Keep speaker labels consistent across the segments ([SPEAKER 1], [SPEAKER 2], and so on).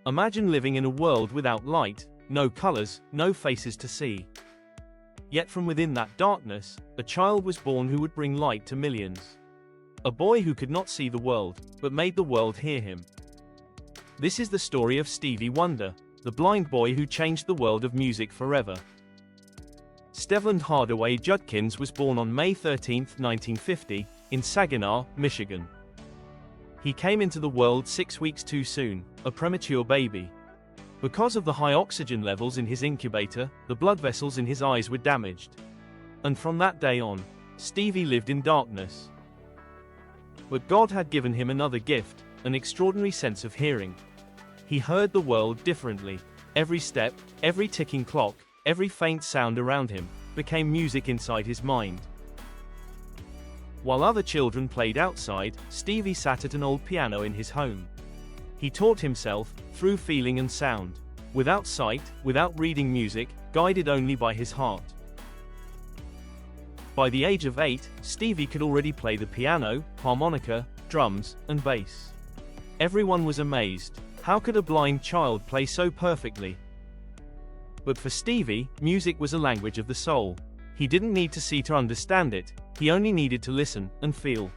[SPEAKER 1] Imagine living in a world without light, no colors, no faces to see. Yet from within that darkness, a child was born who would bring light to millions. A boy who could not see the world, but made the world hear him. This is the story of Stevie Wonder, the blind boy who changed the world of music forever. Stevland Hardaway Judkins was born on May 13, 1950, in Saginaw, Michigan. He came into the world 6 weeks too soon, a premature baby. Because of the high oxygen levels in his incubator, the blood vessels in his eyes were damaged. And from that day on, Stevie lived in darkness. But God had given him another gift, an extraordinary sense of hearing. He heard the world differently. Every step, every ticking clock, every faint sound around him, became music inside his mind. While other children played outside, Stevie sat at an old piano in his home. He taught himself, through feeling and sound. Without sight, without reading music, guided only by his heart. By the age of 8, Stevie could already play the piano, harmonica, drums, and bass. Everyone was amazed. How could a blind child play so perfectly? But for Stevie, music was a language of the soul. He didn't need to see to understand it, he only needed to listen and feel.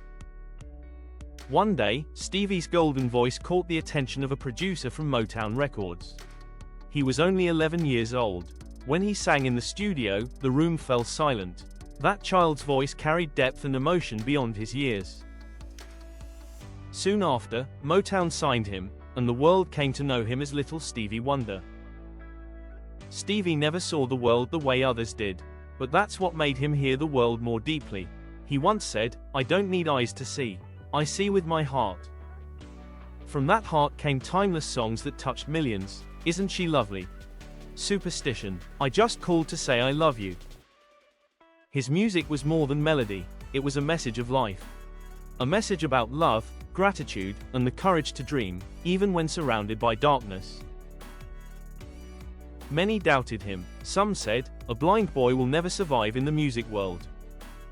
[SPEAKER 1] One day, Stevie's golden voice caught the attention of a producer from Motown Records. He was only 11 years old. When he sang in the studio, the room fell silent. That child's voice carried depth and emotion beyond his years. Soon after, Motown signed him, and the world came to know him as Little Stevie Wonder. Stevie never saw the world the way others did, but that's what made him hear the world more deeply. He once said, "I don't need eyes to see. I see with my heart." From that heart came timeless songs that touched millions. Isn't She Lovely? Superstition. I Just Called to Say I Love You. His music was more than melody, it was a message of life. A message about love, gratitude, and the courage to dream, even when surrounded by darkness. Many doubted him. Some said, a blind boy will never survive in the music world.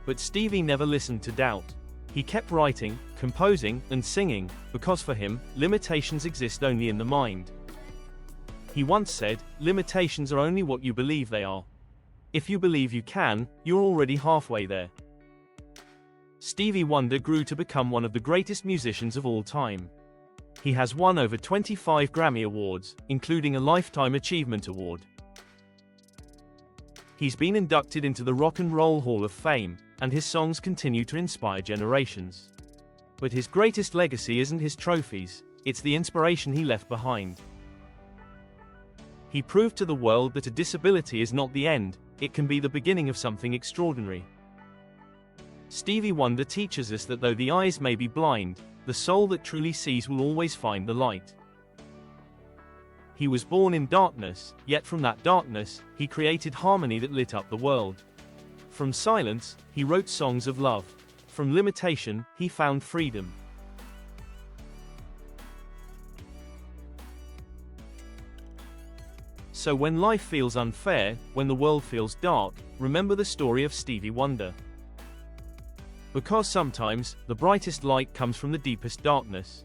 [SPEAKER 1] But Stevie never listened to doubt. He kept writing, composing, and singing, because for him, limitations exist only in the mind. He once said, limitations are only what you believe they are. If you believe you can, you're already halfway there. Stevie Wonder grew to become one of the greatest musicians of all time. He has won over 25 Grammy Awards, including a Lifetime Achievement Award. He's been inducted into the Rock and Roll Hall of Fame, and his songs continue to inspire generations. But his greatest legacy isn't his trophies, it's the inspiration he left behind. He proved to the world that a disability is not the end, it can be the beginning of something extraordinary. Stevie Wonder teaches us that though the eyes may be blind, the soul that truly sees will always find the light. He was born in darkness, yet from that darkness, he created harmony that lit up the world. From silence, he wrote songs of love. From limitation, he found freedom. So when life feels unfair, when the world feels dark, remember the story of Stevie Wonder. Because sometimes, the brightest light comes from the deepest darkness.